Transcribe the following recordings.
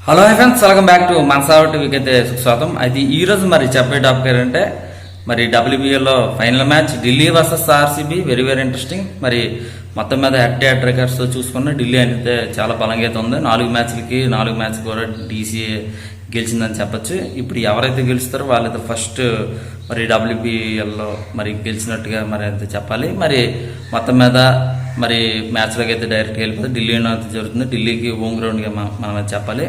Hello friends, welcome back to మనసావ టీవీకి అయితే స్వాగతం. అయితే ఈ రోజు మరి చెప్పే టాపిక్ ఏంటంటే మరి WBL final match Delhi versus RCB. Very very interesting. మరి మొత్తం మీద హెడ్ టు హెడ్ రికార్డ్స్ చూసుకున్న ఢిల్లీ అయితే చాలా బలంగా అయితే ఉంది. 4 మ్యాచ్లు కూడా DC గెలిచిందని చెప్పొచ్చు. ఇప్పుడు ఎవరైతే గెలుస్తారో వాళ్ళైతే ఫస్ట్ మరి WBL మరి గెలిచినట్టుగా మరి అయితే చెప్పాలి. మరి మొత్తం మీద మరి మ్యాచ్లోకి అయితే డైరెక్ట్గా వెళ్ళిపోతే ఢిల్లీలో అయితే జరుగుతుంది. ఢిల్లీకి హోమ్ గ్రౌండ్గా మనం అయితే చెప్పాలి.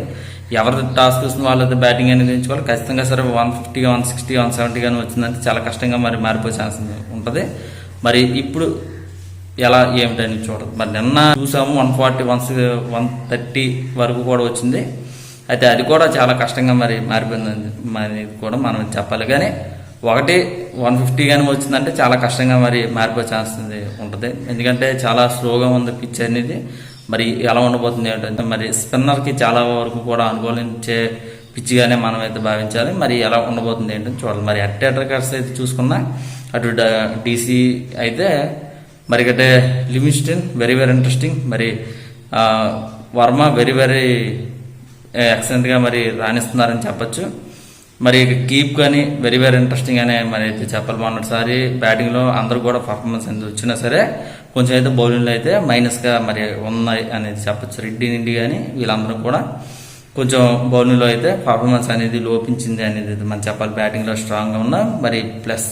ఎవరి టాస్క్ వస్తుంది వాళ్ళైతే బ్యాటింగ్ అనేది ఎంచుకోవాలి. ఖచ్చితంగా సరే 150, 160, 170 కానీ వచ్చిందంటే చాలా కష్టంగా మరి మారిపోయే ఛాన్స్ ఉంటుంది. మరి ఇప్పుడు ఎలా ఏమిటని చూడదు. మరి నిన్న చూసాము 140, 130 వరకు కూడా వచ్చింది. అయితే అది కూడా చాలా కష్టంగా మరి మారిపోయింది మరి కూడా మనం చెప్పాలి. కానీ 150 కానీ వచ్చిందంటే చాలా కష్టంగా మరి మారిపోయే ఛాన్స్ ఉంటుంది. ఎందుకంటే చాలా స్లోగా ఉంది పిచ్ అనేది. మరి ఎలా ఉండబోతుంది ఏంటంటే మరి స్పిన్నర్కి చాలా వరకు కూడా అనుకూలించే పిచ్చిగానే మనం అయితే భావించాలి. మరి ఎలా ఉండబోతుంది ఏంటని చూడాలి. మరి హెడ్ టు హెడ్ రికార్డ్స్ అయితే చూసుకున్నా అటు DC అయితే మరి అంటే లివింగ్స్టన్ వెరీ వెరీ ఇంట్రెస్టింగ్. మరి వర్మ వెరీ వెరీ ఎక్సలెంట్గా మరి రాణిస్తున్నారని చెప్పచ్చు. మరి కీప్ కానీ వెరీ వెరీ ఇంట్రెస్టింగ్ అనే మరి అయితే చెప్పాలి. మొన్నటిసారి బ్యాటింగ్లో అందరూ కూడా పర్ఫార్మెన్స్ అనేది వచ్చినా సరే కొంచెం అయితే బౌలింగ్లో అయితే మైనస్గా మరి ఉన్నాయి అనేది చెప్పచ్చు. రెడ్డి కానీ వీళ్ళందరూ కూడా కొంచెం బౌలింగ్లో అయితే పర్ఫార్మెన్స్ అనేది లోపించింది అనేది మనం చెప్పాలి. బ్యాటింగ్లో స్ట్రాంగ్గా ఉన్నా మరి ప్లస్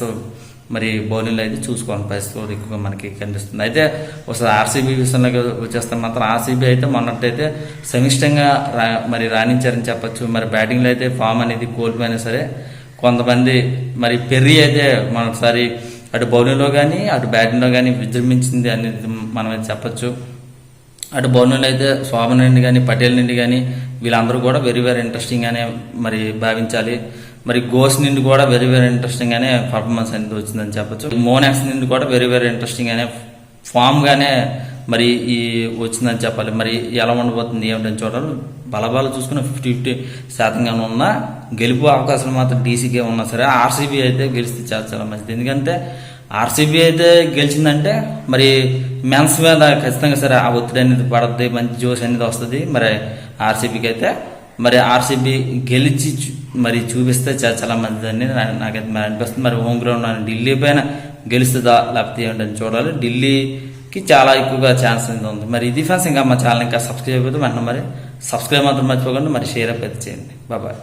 మరి బౌలింగ్లో అయితే చూసుకోవాలి పరిస్థితులు ఎక్కువగా మనకి కనిపిస్తుంది. అయితే ఒకసారి ఆర్సీబీ విషయంలోకి వచ్చేస్తే మాత్రం ఆర్సీబీ అయితే మొన్నట్టయితే సమిష్టంగా మరి రాణించారని చెప్పచ్చు. మరి బ్యాటింగ్లో అయితే ఫామ్ అనేది కోల్పోయినా సరే కొంతమంది మరి పెర్రీ అయితే మనసారి అటు బౌలింగ్లో కానీ అటు బ్యాటింగ్లో కానీ విజృంభించింది అనేది మనం అయితే చెప్పచ్చు. అటు బౌలింగ్లో అయితే శోభన్ నుండి కానీ పటేల్ నుండి కానీ వీళ్ళందరూ కూడా వెరీ వెరీ ఇంట్రెస్టింగ్ అనే మరి భావించాలి. మరి గోస్ నుండి కూడా వెరీ వెరీ ఇంట్రెస్టింగ్ అనే పర్ఫార్మెన్స్ అనేది వచ్చిందని చెప్పచ్చు. మోనాక్స్ నుండి కూడా వెరీ వెరీ ఇంట్రెస్టింగ్ అనే ఫామ్ గానే మరి ఈ వచ్చిందని చెప్పాలి. మరి ఎలా ఉండబోతుంది ఏమిటని చూడాలి. బలబాలు చూసుకుని 50-50% ఉన్నా గెలుపు అవకాశాలు మాత్రం DCకే ఉన్నా సరే ఆర్సీబీ అయితే గెలిస్తే చాలా మంచిది. ఎందుకంటే ఆర్సీబీ అయితే గెలిచిందంటే మరి మెన్స్ మీద ఖచ్చితంగా సరే ఆ ఒత్తిడి అనేది పడుతుంది, మంచి జోష్ అనేది వస్తుంది. మరి ఆర్సీబీకి అయితే మరి ఆర్సీబీ గెలిచి మరి చూపిస్తే చాలా మంచిదని నాకైతే మరి అనిపిస్తుంది. మరి హోమ్ గ్రౌండ్ ఢిల్లీ పైన గెలుస్తుందా లేకపోతే ఏమిటని చూడాలి. ఢిల్లీకి చాలా ఎక్కువగా ఛాన్స్ అనేది ఉంది. మరి ఇది ఫ్రెండ్స్, ఇంకా మా ఛానల్ ఇంకా సబ్స్క్రైబ్ అయిపోతే వెంటనే మరి సబ్స్క్రైబ్ మాత్రం మర్చిపోకండి. మరి షేర్ అప్ అయితే చేయండి. బాయ్.